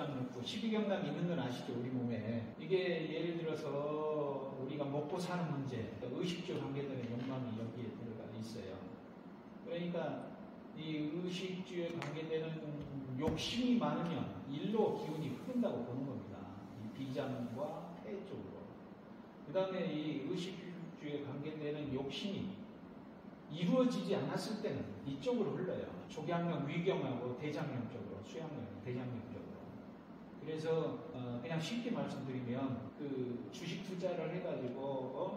육장육부 12경락이 있는 건 아시죠? 우리 몸에. 이게 예를 들어서 우리가 먹고 사는 문제, 의식주에 관계되는 욕망이 여기에 들어가 있어요. 그러니까 이 의식주에 관계되는 욕심이 많으면 일로 기운이 흐른다고 보는 겁니다. 이 비장과 폐 쪽으로. 그 다음에 이 의식주에 관계되는 욕심이 이루어지지 않았을 때는 이쪽으로 흘러요. 족양령, 위경하고 대장령 쪽으로, 수양령, 대장령 쪽으로. 그래서 그냥 쉽게 말씀드리면 그 주식 투자를 해가지고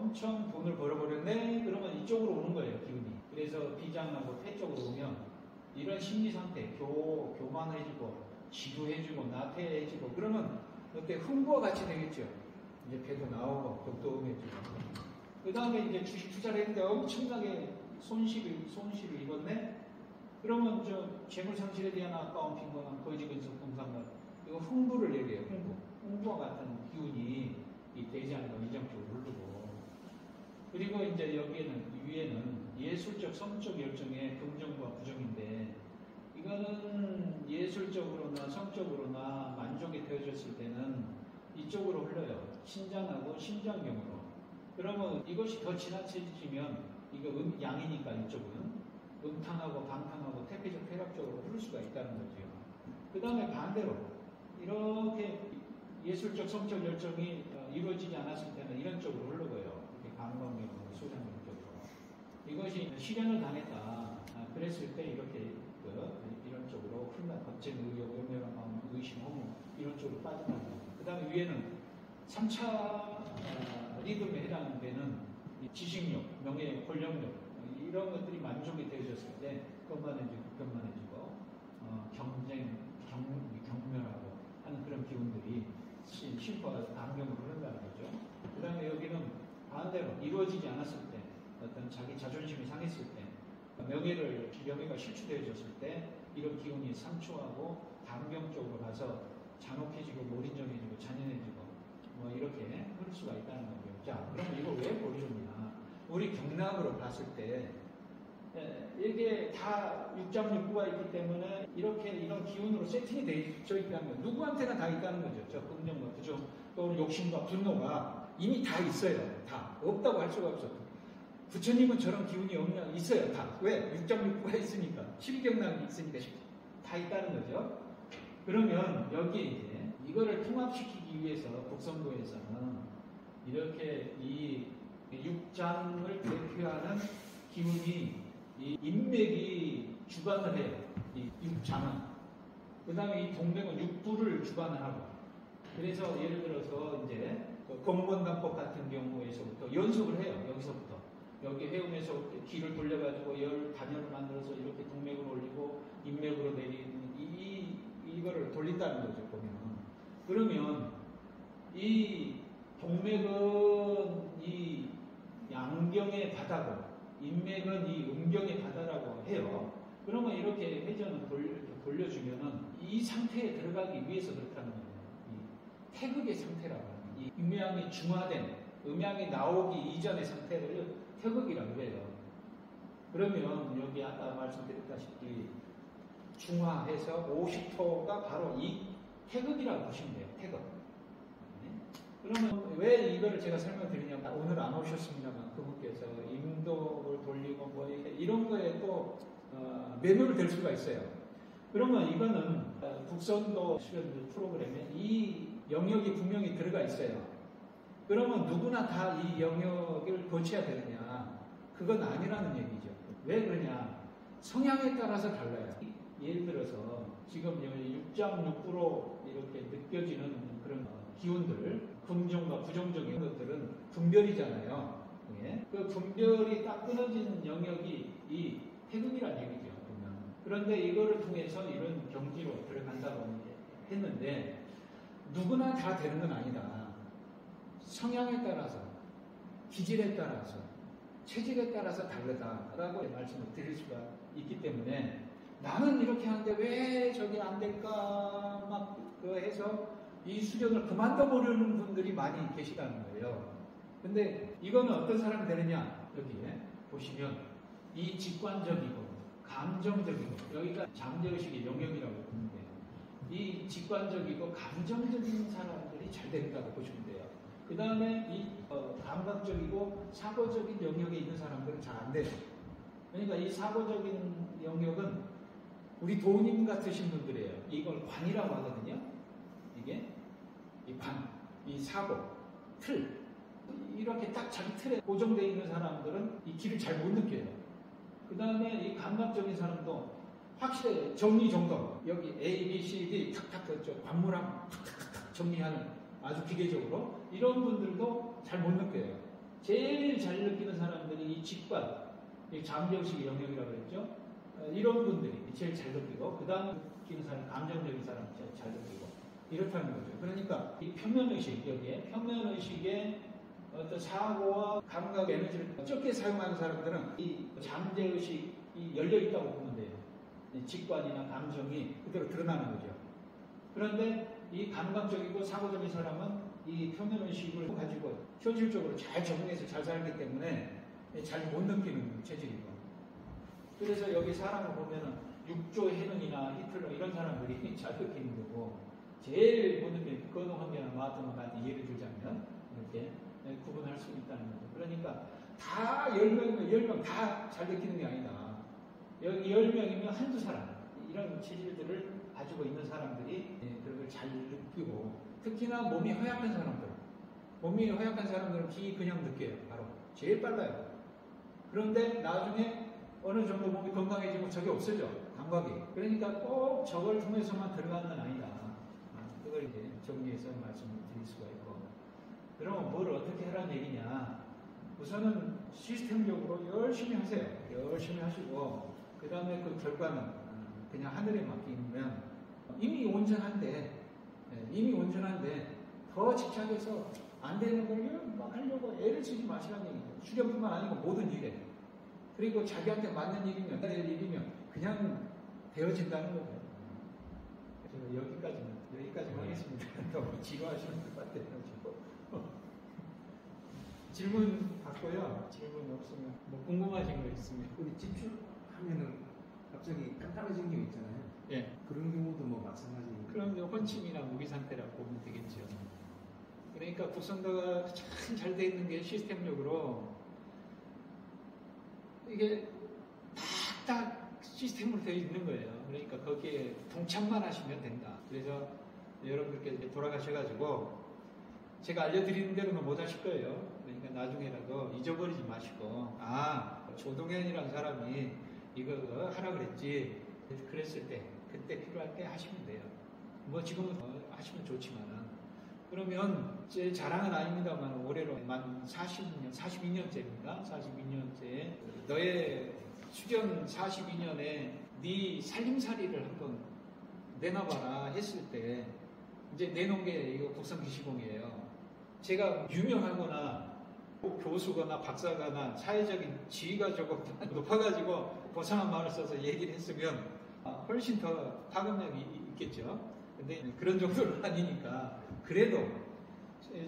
엄청 돈을 벌어버렸네? 그러면 이쪽으로 오는 거예요, 기운이. 그래서 비장하고 폐 쪽으로 오면 이런 심리 상태, 교만해지고 지루해지고 나태해지고 그러면 그때 흥부와 같이 되겠죠. 이제 배도 나오고 격도음해지고. 그 다음에 이제 주식 투자를 했는데 엄청나게 손실을 입었네? 그러면 저 재물 상실에 대한 아까운 빈곤함, 거지근성, 공상감 이거 흥부를 얘기해요. 흥부와 같은 기운이 이 대장과 위장 쪽으로 흐르고 그리고 이제 여기에는 위에는 예술적, 성적 열정의 긍정과 부정인데 이거는 예술적으로나 성적으로나 만족이 되어졌을 때는 이쪽으로 흘러요. 신장하고 심장경으로. 그러면 이것이 더 지나쳐지면 이거 양이니까 이쪽은 음탕하고 방탕하고 태폐적 쾌락적으로 흐를 수가 있다는 거죠. 그 다음에 반대로 이렇게 예술적 성적 열정이 이루어지지 않았을 때는 이런 쪽으로 흐르고요. 이렇게 방광경으로 소장경 쪽으로. 이것이 실현을 당했다. 그랬을 때 이렇게 이런 쪽으로 훗날 거친 의욕, 오묘한 마음, 의심, 허무 이런 쪽으로 빠져나가고 그 다음에 위에는 3차 리듬에 해당하는 데는 지식력, 명예, 권력력 이런 것들이 만족이 되어졌을 때 끈만해지고 끈만해지고 경쟁, 경멸하고 하는 그런 기운들이 심포와 안경으로 흐른다는 거죠. 그 다음에 여기는 반대로 이루어지지 않았을 때 어떤 자기 자존심이 상했을 때 명예가 실추되어졌을 때 이런 기운이 상초하고 단경 쪽으로 가서 잔혹해지고 몰인정해지고 잔인해지고 뭐 이렇게 흐를 수가 있다는 거고요. 자, 그러면 이걸 왜 보여줬냐? 우리 경락으로 봤을 때 이게 다 육장육부가 있기 때문에 이렇게 이런 기운으로 세팅이 되어 있다는 거예요. 누구한테나 다 있다는 거죠. 저 긍정과 부정 또는 욕심과 분노가 이미 다 있어요. 다 없다고 할 수가 없어. 부처님은 저런 기운이 없냐? 있어요. 다. 왜? 육장육부가 있으니까 12경락이 있으니까 다 있다는 거죠. 그러면 여기에 이제 이거를 통합시키기 위해서 북선도에서는 이렇게 이 육장을 대표하는 기운이 이 인맥이 주관을 해요. 이 육장은. 그 다음에 이 동맥은 육부를 주관을 하고. 그래서 예를 들어서 이제 검건단법 같은 경우에서부터 연습을 해요. 여기서부터. 여기 해움에서 기를 돌려가지고 단열을 만들어서 이렇게 동맥을 올리고 인맥으로 내리는 이거를 돌린다는 거죠, 보면. 그러면 이 동맥은 이 양경의 바다고 인맥은 이 음경의 바다라고 해요. 그러면 이렇게 회전을 돌려주면은 이 상태에 들어가기 위해서 그렇다는 거예요. 이 태극의 상태라고 하는 이 음양이 중화된 음양이 나오기 이전의 상태를 태극이라고 해요. 그러면 여기 아까 말씀드렸다시피 중화해서 50토가 바로 이 태극이라고 보시면 돼요. 태극. 그러면 왜 이거를 제가 설명드리냐면 오늘 안 오셨습니다만 그분께서 임도를 돌리고 뭐 이런 거에 또 매료를 될 수가 있어요. 그러면 이거는 북선도 수련 프로그램에 이 영역이 분명히 들어가 있어요. 그러면 누구나 다 이 영역을 거쳐야 되느냐? 그건 아니라는 얘기죠. 왜 그러냐? 성향에 따라서 달라요. 예를 들어서 지금 육장육부로 이렇게 느껴지는 그런 기운들, 긍정과 부정적인 것들은 분별이잖아요. 예? 그 분별이 딱 끊어진 영역이 이 태극이라는 얘기죠. 보면. 그런데 이거를 통해서 이런 경지로 들어간다고 했는데 누구나 다 되는 건 아니다. 성향에 따라서, 기질에 따라서, 체질에 따라서 다르다라고 말씀을 드릴 수가 있기 때문에 나는 이렇게 하는데 왜 저게 안 될까 막 해서 이 수련을 그만둬 버리는 분들이 많이 계시다는 거예요. 근데 이거는 어떤 사람이 되느냐? 여기에 보시면 이 직관적이고 감정적이고 여기가 잠재의식의 영역이라고 보는데 이 직관적이고 감정적인 사람들이 잘 된다고 보시면 돼요. 그 다음에 이 감각적이고 사고적인 영역에 있는 사람들은 잘 안 돼요. 그러니까 이 사고적인 영역은 우리 도님 같으신 분들이에요. 이걸 관이라고 하거든요. 이게 이 관, 이 사고, 틀 이렇게 딱 자기 틀에 고정되어 있는 사람들은 이 길을 잘 못 느껴요. 그 다음에 이 감각적인 사람도 확실히 정리정돈, 여기 A, B, C, D 탁탁 관문하고 탁탁탁 정리하는 아주 기계적으로 이런 분들도 잘 못 느껴요. 제일 잘 느끼는 사람들이 이 직관, 이 잠재의식 영역이라고 그랬죠. 이런 분들이 제일 잘 느끼고 그 다음 느끼는 사람, 감정적인 사람이 제일 잘 느끼고 이렇다는 거죠. 그러니까 이 평면의식, 여기에 평면의식의 어떤 사고와 감각 에너지를 적게 사용하는 사람들은 이 잠재의식이 열려있다고 보면 돼요. 직관이나 감정이 그대로 드러나는 거죠. 그런데 이 감각적이고 사고적인 사람은 이 표면의식을 가지고 현실적으로 잘 적응해서 잘 살기 때문에 잘 못 느끼는 체질이고. 그래서 여기 사람을 보면은 육조 해능이나 히틀러 이런 사람들이 잘 느끼는 거고, 제일 못 느끼는 거동환경이나 마하토마 같은 예를 들자면 이렇게 구분할 수 있다는 거죠. 그러니까 다 10명이면 10명 다 잘 느끼는 게 아니다. 여기 10명이면 한두 사람, 이런 체질들을 가지고 있는 사람들이 그런 걸 잘 느끼고, 특히나 몸이 허약한 사람들, 몸이 허약한 사람들은 기 그냥 느껴요. 바로 제일 빨라요. 그런데 나중에 어느 정도 몸이 건강해지고 저게 없어져, 감각이. 그러니까 꼭 저걸 통해서만 들어가는 건 아니다. 그걸 이제 정리해서 말씀을 드릴 수가 있고. 그러면 뭘 어떻게 하라는 얘기냐? 우선은 시스템적으로 열심히 하세요. 열심히 하시고, 그 다음에 그 결과는 그냥 하늘에 맡기면 이미 온전한데 더 집착해서 안 되는 걸 막 하려고 애를 쓰지 마시라는 얘기죠. 수련뿐만 아니고 모든 일에. 그리고 자기한테 맞는 일이면, 될 일이면 그냥 되어진다는 거예요. 그래서 여기까지만 하겠습니다. 너무 지루하시는 것 같아요. 질문 받고요. 질문 없으면 뭐 궁금하신 거 있으면. 근데 집중하면은 갑자기 깜깜해지는 게 있잖아요. 예. 그런 경우도 뭐 마찬가지. 그럼 혼침이나 무기 상태라고 보면 되겠죠. 그러니까 국성도가 참 잘 돼 있는 게 시스템적으로 이게 딱 시스템으로 되어 있는 거예요. 그러니까 거기에 동참만 하시면 된다. 그래서 여러분들께 돌아가셔가지고 제가 알려드리는 대로는 못 하실 거예요. 그러니까 나중에라도 잊어버리지 마시고, 조동현이라는 사람이 이거 하라 그랬지. 그랬을 때, 그때 필요할 때 하시면 돼요. 뭐 지금은 하시면 좋지만. 그러면 제 자랑은 아닙니다만 올해로 만 42년째입니다. 42년째. 너의 수련 42년에 네 살림살이를 한번 내놔봐라 했을 때, 이제 내놓은 게 이거 국성기시공이에요. 제가 유명하거나 교수거나 박사거나 사회적인 지위가 조금 높아가지고 고상한 말을 써서 얘기를 했으면 훨씬 더 파급력이 있겠죠. 근데 그런 정도는 아니니까. 그래도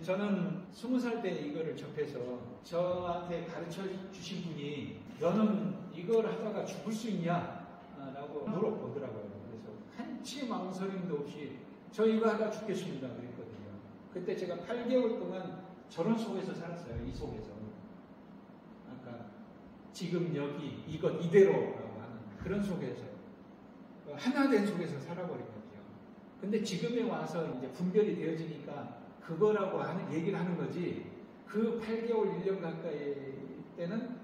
저는 20살 때 이거를 접해서 저한테 가르쳐 주신 분이 너는 이걸 하다가 죽을 수 있냐? 라고 물어보더라고요. 그래서 한치 망설임도 없이 저 이거 하다 죽겠습니다. 그랬거든요. 그때 제가 8개월 동안 저런 속에서 살았어요. 이 속에서. 아까 지금 여기 이것 이대로라고 하는 그런 속에서 하나 된 속에서 살아버린 거죠. 근데 지금에 와서 이제 분별이 되어지니까 그거라고 얘기를 하는 거지. 그 8개월 1년 가까이 때는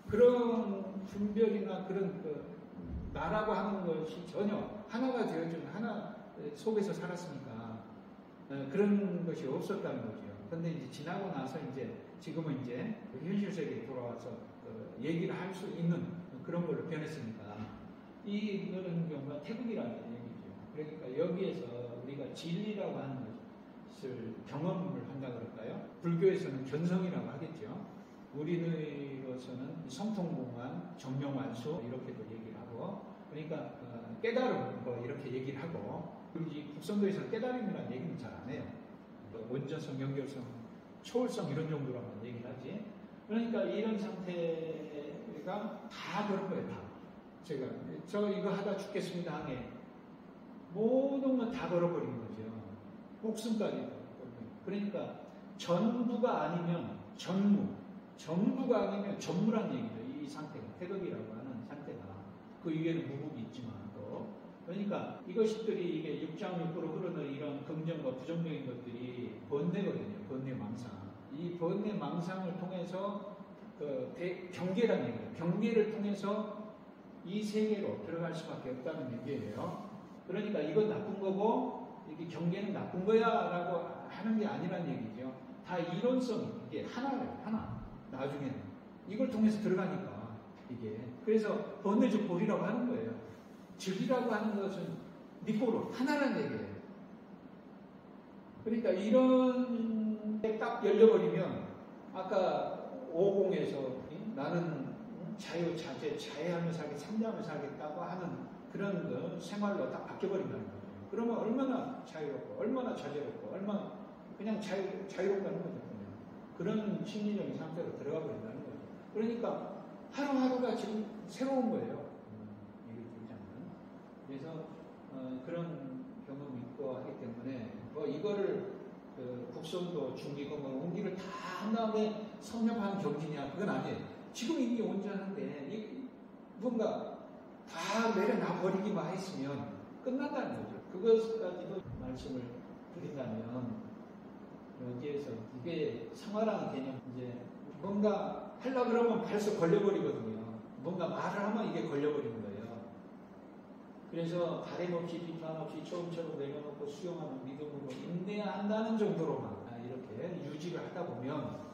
그런 분별이나 그런 나라고 하는 것이 전혀 하나가 되어주는 하나 속에서 살았으니까 그런 것이 없었다는 거죠. 근데 이제 지나고 나서 이제 지금은 이제 현실 세계에 돌아와서 얘기를 할 수 있는 그런 걸로 변했으니까 이런 경우가 태국이라는 얘기죠. 그러니까 여기에서 우리가 진리라고 하는 것을 경험을 한다 그럴까요? 불교에서는 견성이라고 하겠죠. 우리로서는 성통공안, 정명완수 이렇게도 얘기를 하고, 그러니까 깨달음 뭐 이렇게 얘기를 하고, 우리 국성도에서 깨달음이라는 얘기는 잘 안 해요. 원전성, 연결성, 초월성 이런 정도로만 얘기를 하지. 그러니까 이런 상태가 다 그런 거예요. 다. 제가 저 이거 하다 죽겠습니다 하게 모든 건 다 걸어버린 거죠. 목숨까지. 그러니까 전부가 아니면 전부가 아니면 전무란 얘기죠. 이 상태가 태극이라고 하는 상태가 그 위에는 무국이 있지만 또 그러니까 이것들이 이게 육장육부로 흐르는 이런 긍정과 부정적인 것들이 번뇌거든요. 번뇌망상. 이 번뇌망상을 통해서 그 경계라는 얘기예요. 경계를 통해서 이 세계로 들어갈 수밖에 없다는 얘기예요. 그러니까 이건 나쁜 거고 이게 경계는 나쁜 거야라고 하는 게 아니란 얘기죠. 다 이론성이 이게 하나예요. 하나. 나중에는 이걸 통해서 들어가니까 이게 그래서 번뇌적 보리라고 하는 거예요. 즉이라고 하는 것은 니꼬로 하나란 얘기예요. 그러니까 이런 게 딱 열려버리면 아까 50에서 나는 자유, 자재, 자해하며 살기, 참여하며 살겠다고 하는 그런 거 생활로 딱 바뀌어버린다는 거예요. 그러면 얼마나 자유롭고 얼마나 자제롭고 얼마나 그냥 자유롭다는 거죠. 그런 심리적인 상태로 들어가 버린다는 거죠. 그러니까 하루하루가 지금 새로운 거예요. 그래서 그런 경험이 있고 하기 때문에 뭐 이거를 국선도 중기고 뭐 운기를 다 한 다음에 성nhập 경지냐 그건 아니에요. 지금 이미 온전한데 뭔가 다 내려놔 버리기만 했으면 끝난다는 거죠. 그것까지도 말씀을 드린다면 여기에서 이게 성화라는 개념 이제 뭔가 하려고 그러면 벌써 걸려버리거든요. 뭔가 말을 하면 이게 걸려버리는 거예요. 그래서 바램 없이 비판 없이 처음처럼 내려놓고 수용하는 믿음으로 인내해야 한다는 정도로만 이렇게 유지를 하다 보면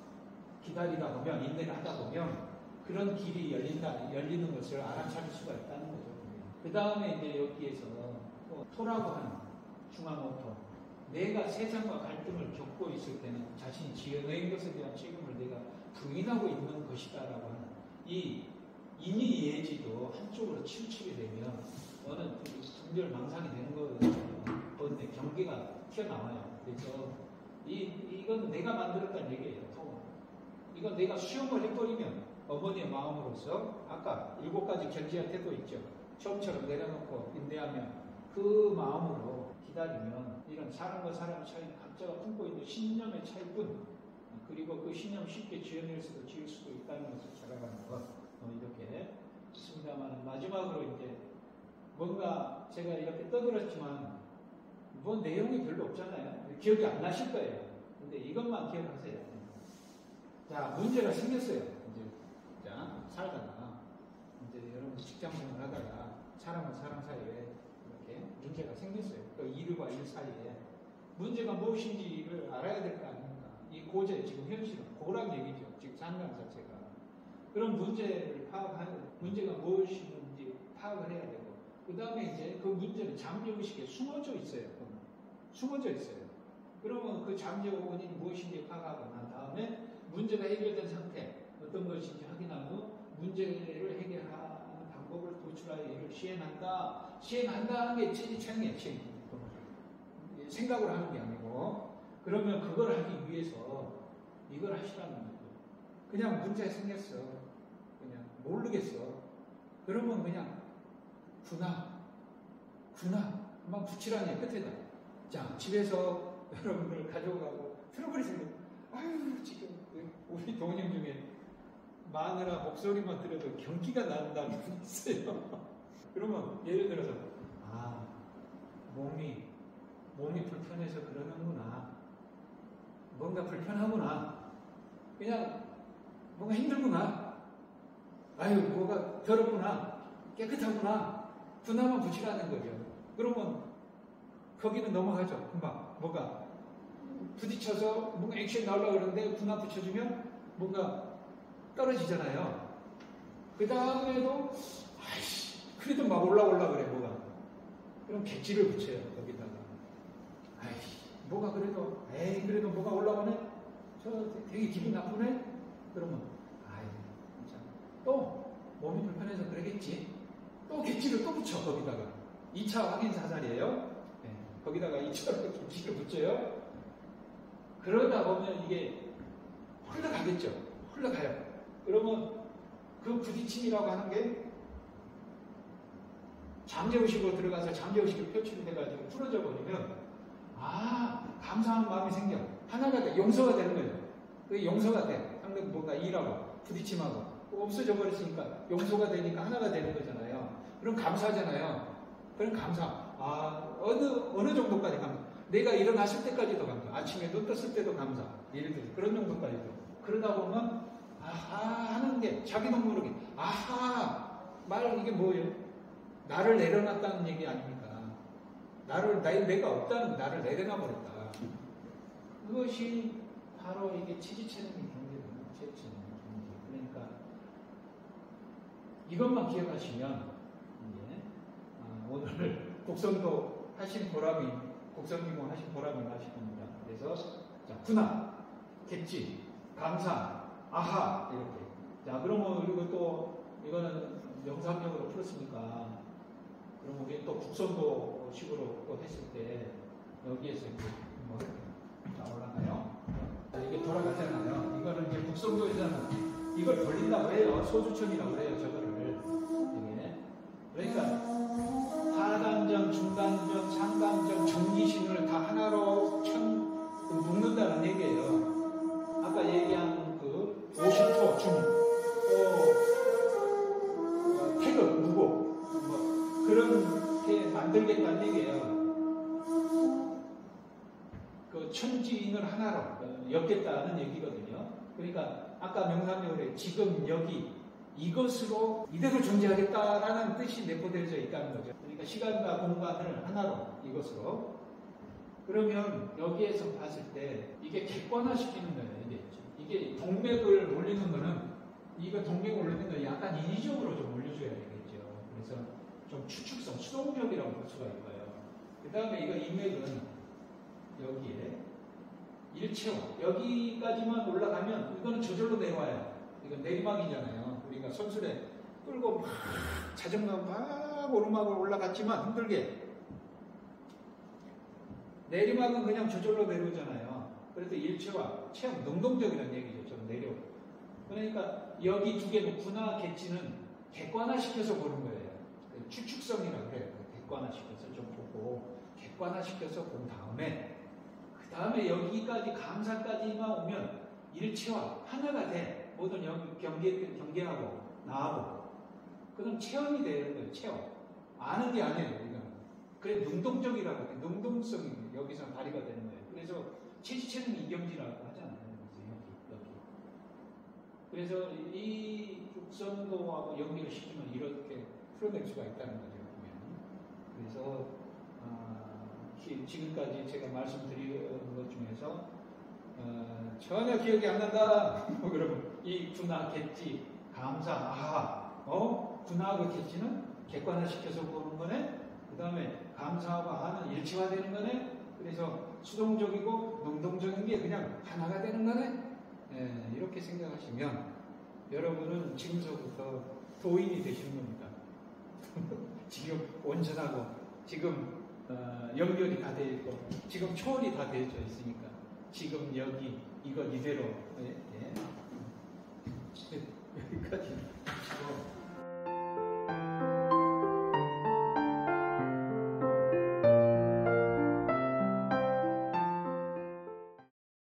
기다리다 보면 인내를 하다 보면 그런 길이 열리는 것을 알아차릴 수가 있다는 거죠. 그 다음에 이제 여기에서 토라고 하는 중앙오토 내가 세상과 갈등을 겪고 있을 때는 자신이 지어낸 것에 대한 책임을 내가 부인하고 있는 것이다라고 하는 이 인의예지도 한쪽으로 치우치게 되면 어느 분별망상이 되는 거거든요. 번뇌 경계가 튀어나와요. 그래서 이건 내가 만들었다는 얘기예요. 이건 내가 수용을 해버리면 어머니의 마음으로서 아까 7가지 견지한 태도 있죠. 처음처럼 내려놓고 인내하면 그 마음으로 기다리면 이런 사람과 사람의 차이는 각자가 품고 있는 신념의 차이뿐 그리고 그 신념을 쉽게 지어낼 수도 지을 수도 있다는 것을 잘 알아가는 것 이렇게 있습니다만 마지막으로 이제 뭔가 제가 이렇게 떠들었지만 뭐 내용이 별로 없잖아요. 기억이 안 나실 거예요. 근데 이것만 기억하세요. 자, 문제가 생겼어요. 이제 자, 살다가 이제 여러분 직장생활 하다가 사람과 사람 사이에 이렇게 문제가 생겼어요. 그 일과 일 사이에 문제가 무엇인지를 알아야 될 거 아닙니까? 이 고제 지금 현실은 고란 얘기죠. 지금 상관 자체가 그런 문제를 파악하는 문제가 무엇인지 파악을 해야 되고 그 다음에 이제 그 문제는 잠재의식에 숨어져 있어요. 숨어져 있어요. 그러면 그 잠재 원인이 무엇인지 파악하고 난 다음에 문제가 해결된 상태 어떤 것인지 확인하고 문제를 해결하는 방법을 도출하여 이를 시행한다. 시행한다는 게 체행이에요. 생각을 하는 게 아니고 그러면 그걸 하기 위해서 이걸 하시라는 거죠. 그냥 문제 생겼어. 그냥 모르겠어. 그러면 그냥 구나 한번 붙이라니 끝에다. 자, 집에서 여러분들 가져가고 트러블이 생겨. 아유, 지금 우리 동영 중에 마누라 목소리만 들어도 경기가 난다는 분이 있어요. 그러면 예를 들어서 몸이 불편해서 그러는구나. 뭔가 불편하구나. 그냥 뭔가 힘들구나. 아유, 뭐가 더럽구나. 깨끗하구나. 분화만 붙이라는 거죠. 그러면 거기는 넘어가죠. 금방 뭐가 부딪혀서 뭔가 액션 나오려고 그러는데 분화 붙여주면 뭔가 떨어지잖아요. 그 다음에도 그래도 막 올라오려고 그래 뭐가. 그럼 객지를 붙여요. 거기다가 뭐가 그래도 그래도 뭐가 올라오네. 저 되게 기분 나쁘네. 그러면 또 몸이 불편해서 그러겠지. 또 객지를 또 붙여 거기다가 2차 확인 사살이에요. 거기다가 2차로 객지를 붙여요. 그러다 보면 이게 흘러가겠죠. 흘러가요. 그러면 그 부딪힘이라고 하는 게 잠재의식으로 들어가서 잠재의식이 표출이 돼가지고 풀어져 버리면 감사한 마음이 생겨. 하나가 돼. 용서가 되는 거예요. 그게 용서가 돼. 상대 뭔가 일하고 부딪힘하고 없어져 버렸으니까 용서가 되니까 하나가 되는 거잖아요. 그럼 감사하잖아요. 그럼 감사. 어느 정도까지 감사. 내가 일어났을 때까지도 감사. 아침에 눈 떴을 때도 감사. 예를 들어서 그런 정도까지도. 그러다 보면 하는 게 자기도 모르게 이게 뭐예요? 나를 내려놨다는 얘기 아닙니까? 내가 없다는 나를 내려놔 버렸다. 그것이 바로 이게 치지체능의 경계입니다. 치지체능의 경계. 그러니까 이것만 기억하시면 오늘 곡선도 하신 보람이 곡선기공 하신 보람이 나실 겁니다. 그래서 군화, 객지, 감사, 아하 이렇게. 자 그러면 그리고 또 이거는 영상적으로 풀었으니까 그럼 우리 또 곡선도 식으로 또 했을 때 여기에서 이렇게 올라가요. 이게 돌아가잖아요. 이거는 이제 곡선도에서는 이걸 돌린다고 해요. 소주천이라고 해요. 저거를 이게. 그러니까 하단전, 중단전, 상단전, 정기신을 다 하나로 묶는다는 얘기예요. 아까 얘기한 그 50호 중, 태극, 무고, 그렇게 만들겠다는 얘기예요. 그 천지인을 하나로 엮겠다는 얘기거든요. 그러니까 아까 명상력으로 지금 여기 이것으로 이대로 존재하겠다라는 뜻이 내포되어져 있다는 거죠. 그러니까 시간과 공간을 하나로 이것으로. 그러면 여기에서 봤을 때 이게 객관화시키는 거예요. 이게 동맥을 올리는 거는 이거 동맥을 올리는 건 약간 인위적으로 좀 올려줘야 되겠죠. 그래서 좀 추측성, 수동력이라고 볼 수가 있어요. 그 다음에 이거 인맥은 여기에 일체화 여기까지만 올라가면 이거는 저절로 내려와요. 이건 내리막이잖아요. 우리가 선수를 끌고 막 자전거 막 오르막을 올라갔지만 힘들게 내리막은 그냥 저절로 내려오잖아요. 그래도 일체화, 체험, 능동적이라는 얘기죠. 좀 내려오. 그러니까 여기 두 개 놓구나 객지는 객관화시켜서 보는 거예요. 추측성이라고 해요. 객관화시켜서 좀 보고 객관화시켜서 본 다음에 그 다음에 여기까지 감사까지만 오면 일체화 하나가 돼. 모든 경계하고 나하고 그럼 체험이 되는 거예요. 체험. 아는 게 아니에요. 이거는. 그래 능동적이라고 해. 능동성이 여기서 발휘가 되는 거예요. 그래서 체지체능 이경지라고 하잖아요. 여기. 그래서 이 곡선도하고 연결을 시키면 이렇게 풀어낼 수가 있다는 거죠. 보면. 그래서 지금까지 제가 말씀드린 것 중에서 전혀 기억이 안 난다. 그러면 이 군화, 객지, 감사, 아하, 군화하고 객지는 객관화시켜서 보는 거네. 그 다음에 감사하고 아하는 일체화되는 거네. 그래서 수동적이고 능동적인 게 그냥 하나가 되는 거네. 이렇게 생각하시면 여러분은 지금서부터 도인이 되시는 겁니다. 지금 온전하고 지금 연결이 다 되어 있고 지금 초월이 다 되어져 있으니까 지금 여기 이거 이대로 여기까지 하시고